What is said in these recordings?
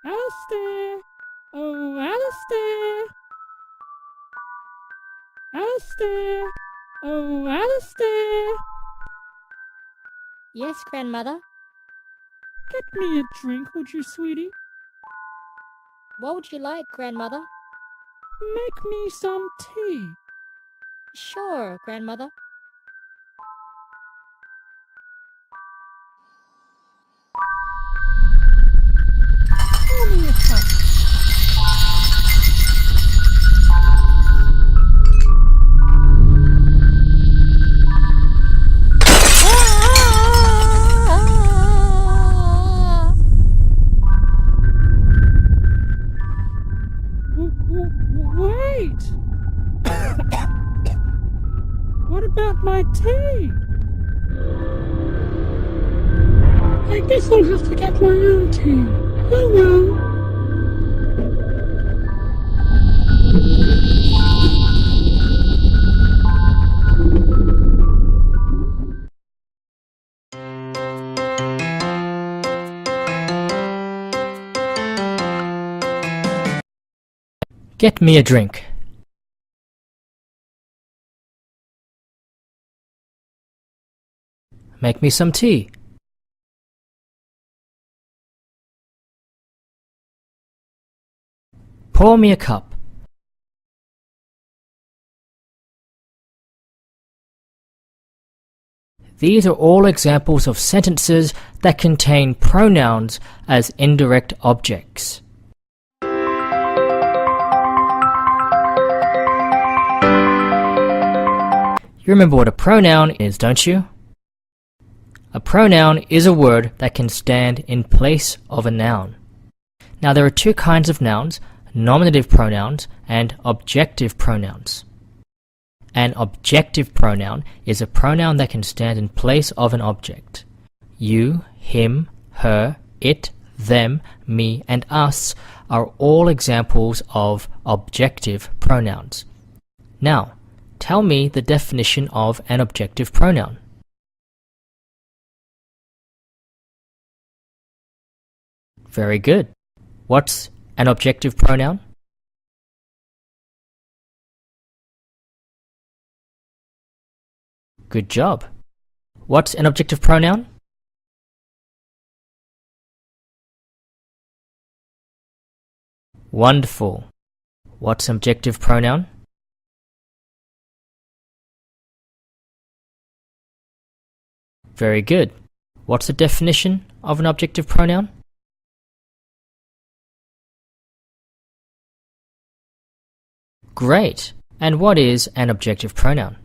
Alistair! Oh, Alistair! Alistair! Oh, Alistair! Yes, Grandmother. Get me a drink, would you, sweetie? What would you like, Grandmother? Make me some tea. Sure, Grandmother. Pour me a cup. Wait! What about my tea? I guess I'll have to get my own tea. Oh well. Get me a drink. Make me some tea. Pour me a cup. These are all examples of sentences that contain pronouns as indirect objects. You remember what a pronoun is, don't you? A pronoun is a word that can stand in place of a noun. Now there are two kinds of nouns, nominative pronouns and objective pronouns. An objective pronoun is a pronoun that can stand in place of an object. You, him, her, it, them, me, and us are all examples of objective pronouns. Now, tell me the definition of an objective pronoun. Very good. What's an objective pronoun? Good job. What's an objective pronoun? Wonderful. What's an objective pronoun? Very good. What's the definition of an objective pronoun? Great. And what is an objective pronoun?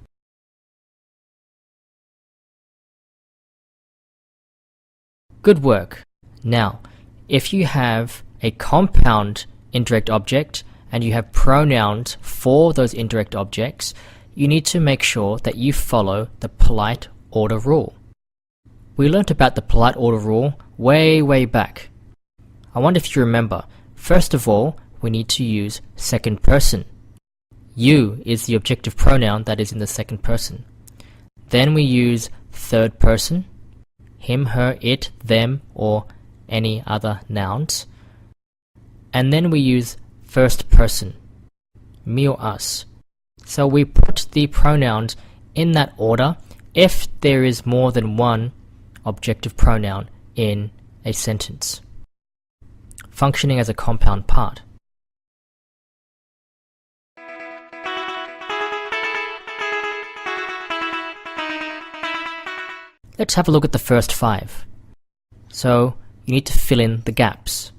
Good work. Now, if you have a compound indirect object and you have pronouns for those indirect objects, you need to make sure that you follow the polite order rule. We learnt about the polite order rule way back. I wonder if you remember. First of all, we need to use second person. You is the objective pronoun that is in the second person. Then we use third person, him, her, it, them, or any other nouns. And then we use first person, me or us. So we put the pronouns in that order if there is more than one objective pronoun in a sentence, functioning as a compound part. Let's have a look at the first five. So you need to fill in the gaps.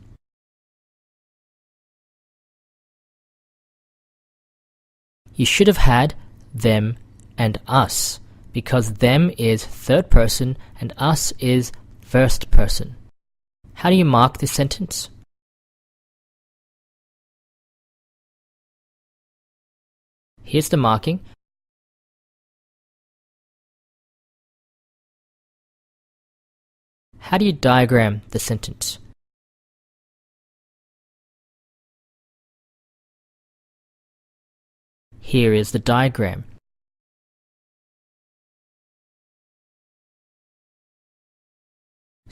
You should have had them and us, because them is third person and us is first person. How do you mark this sentence? Here's the marking. How do you diagram the sentence? Here is the diagram.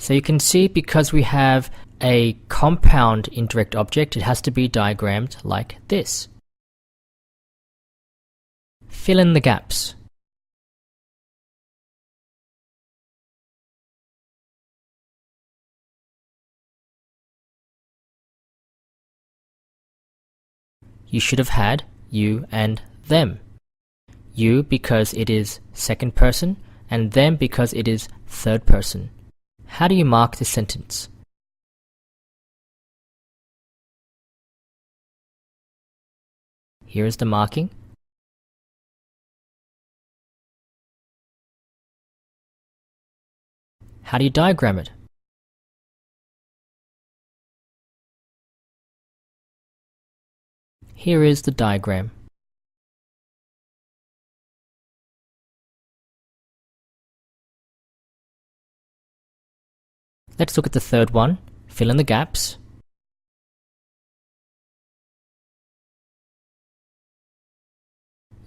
So you can see, because we have a compound indirect object, it has to be diagrammed like this. Fill in the gaps. You should have had you and them. You because it is second person, and them because it is third person. How do you mark the sentence? Here is the marking. How do you diagram it? Here is the diagram. Let's look at the third one. Fill in the gaps.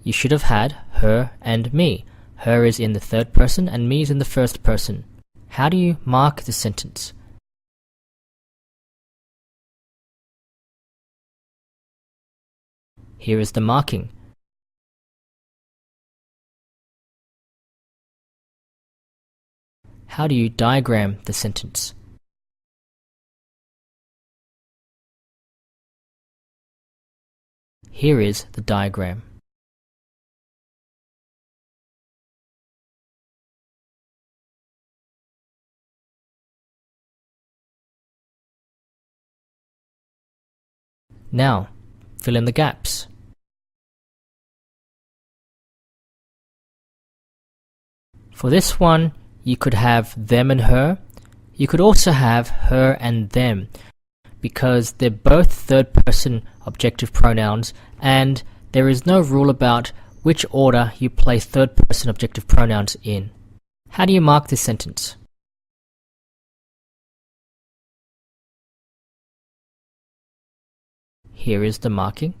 You should have had her and me. Her is in the third person and me is in the first person. How do you mark the sentence? Here is the marking. How do you diagram the sentence? Here is the diagram. Now, fill in the gaps. For this one, you could have them and her. You could also have her and them, because they're both third person objective pronouns, and there is no rule about which order you place third person objective pronouns in. How do you mark this sentence? Here is the marking.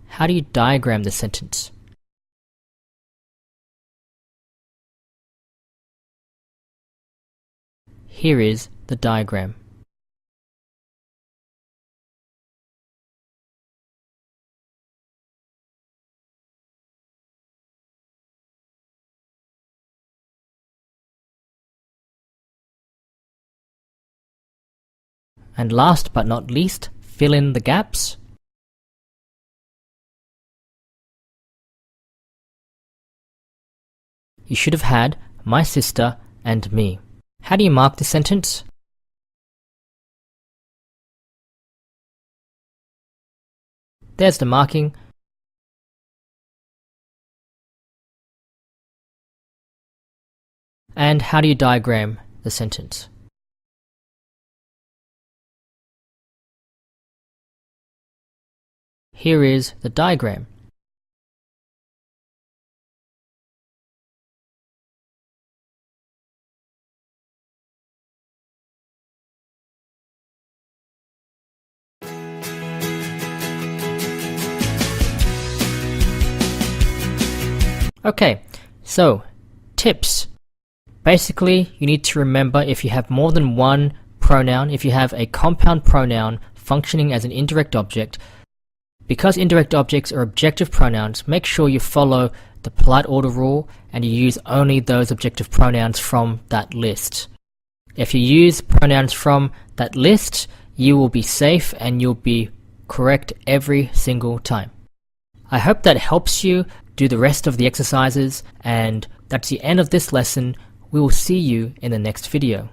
How do you diagram the sentence? Here is the diagram. And last but not least, fill in the gaps. You should have had my sister and me. How do you mark the sentence? There's the marking. And how do you diagram the sentence? Here is the diagram. Okay, so tips. Basically, you need to remember, if you have more than one pronoun, if you have a compound pronoun functioning as an indirect object, because indirect objects are objective pronouns, make sure you follow the polite order rule and you use only those objective pronouns from that list. If you use pronouns from that list, you will be safe and you'll be correct every single time. I hope that helps you do the rest of the exercises, and that's the end of this lesson. We will see you in the next video.